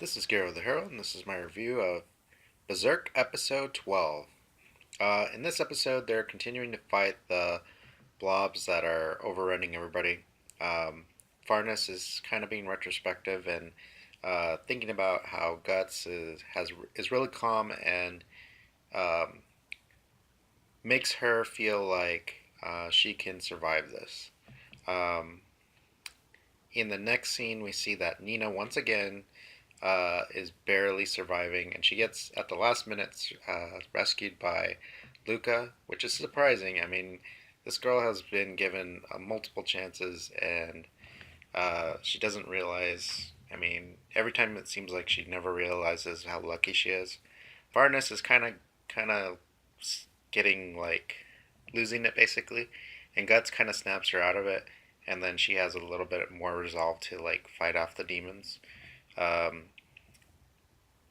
This is GeroTheHero, and this is my review of Berserk Episode 12. In this episode, they're continuing to fight the blobs that are overrunning everybody. Um, Farnus is kind of being retrospective and thinking about how Guts is really calm and um, makes her feel like she can survive this. Um, in the next scene, we see that Nina once again is barely surviving, and she gets at the last minute rescued by Luca, which is surprising. I mean, this girl has been given multiple chances, and she doesn't realize. I mean, every time it seems like she never realizes how lucky she is. Varnus is kind of getting like losing it basically, and Guts kind of snaps her out of it, and then she has a little bit more resolve to like fight off the demons. Um,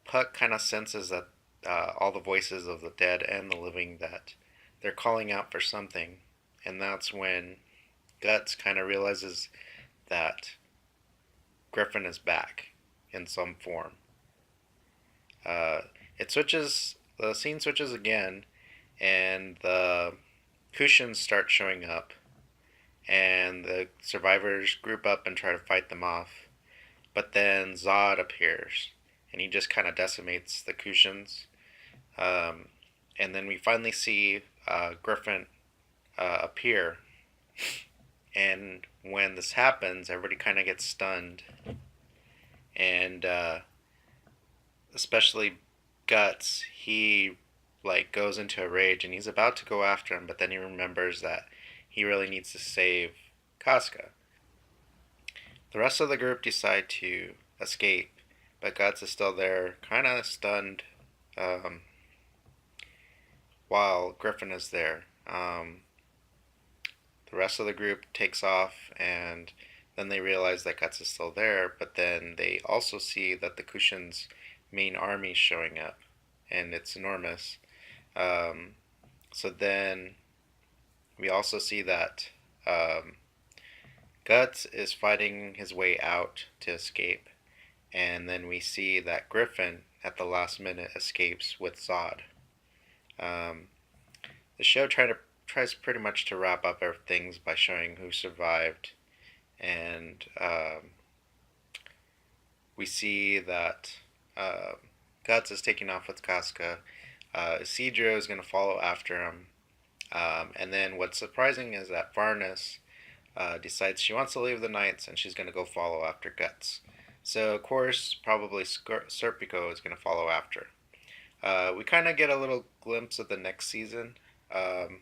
Puck kind of senses that all the voices of the dead and the living that they're calling out for something, and that's when Guts kind of realizes that Griffin is back in some form. Uh, it switches. The scene switches again, and the Kushins start showing up, and the survivors group up and try to fight them off. But then Zod appears, and he just kind of decimates the Kushins. Um, and then we finally see Griffin appear. And when this happens, everybody kind of gets stunned, and especially Guts. He like goes into a rage, and he's about to go after him, but then he remembers that he really needs to save Casca. The rest of the group decide to escape, but Guts is still there, kind of stunned, um, while Griffin is there. The rest of the group takes off, and then they realize that Guts is still there, but then they also see that the Kushin's main army is showing up, and it's enormous. Um, so then we also see that Guts is fighting his way out to escape, and then we see that Griffin at the last minute escapes with Zod. Um, the show tries pretty much to wrap up things by showing who survived, and we see that Guts is taking off with Casca. Isidro is going to follow after him, and then what's surprising is that Varnus decides she wants to leave the Knights and she's going to go follow after Guts. So, of course, probably Serpico is going to follow after. We kind of get a little glimpse of the next season. Um,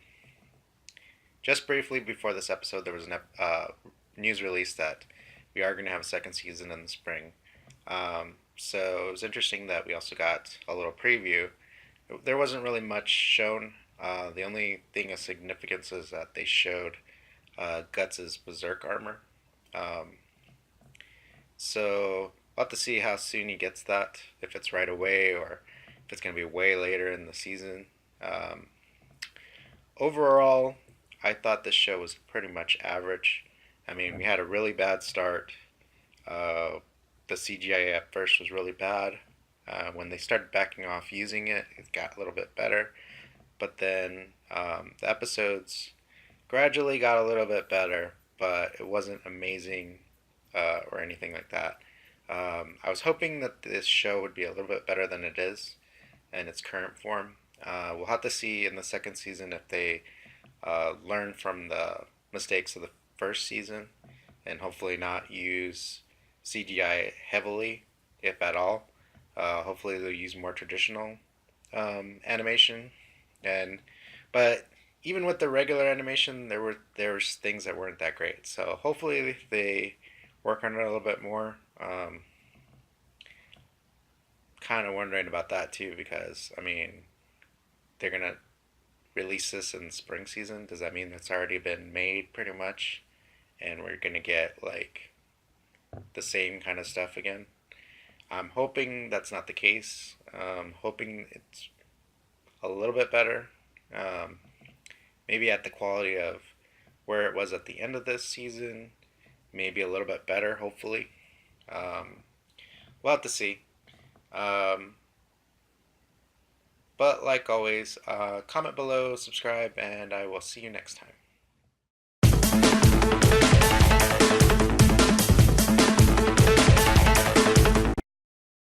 just briefly before this episode, there was a news release that we are going to have a second season in the spring. So it was interesting that we also got a little preview. There wasn't really much shown. The only thing of significance is that they showed Guts' Berserk armor. Um, so we'll have to see how soon he gets that, if it's right away or if it's going to be way later in the season. Um, Overall, I thought this show was pretty much average. I mean, we had a really bad start. Uh, the CGI at first was really bad. When they started backing off using it, it got a little bit better. But then the episodes gradually got a little bit better, but it wasn't amazing or anything like that. I was hoping that this show would be a little bit better than it is in its current form. We'll have to see in the second season if they learn from the mistakes of the first season and hopefully not use CGI heavily, if at all. Hopefully they'll use more traditional animation, and but even with the regular animation, there's things that weren't that great. So hopefully they work on it a little bit more. Kind of wondering about that too, because I mean they're gonna release this in spring season. Does that mean it's already been made pretty much, and we're gonna get like the same kind of stuff again? I'm hoping that's not the case. Hoping it's a little bit better. Um, Maybe at the quality of where it was at the end of this season. Maybe a little bit better, hopefully. Um, we'll have to see. Um, but like always, comment below, subscribe, and I will see you next time.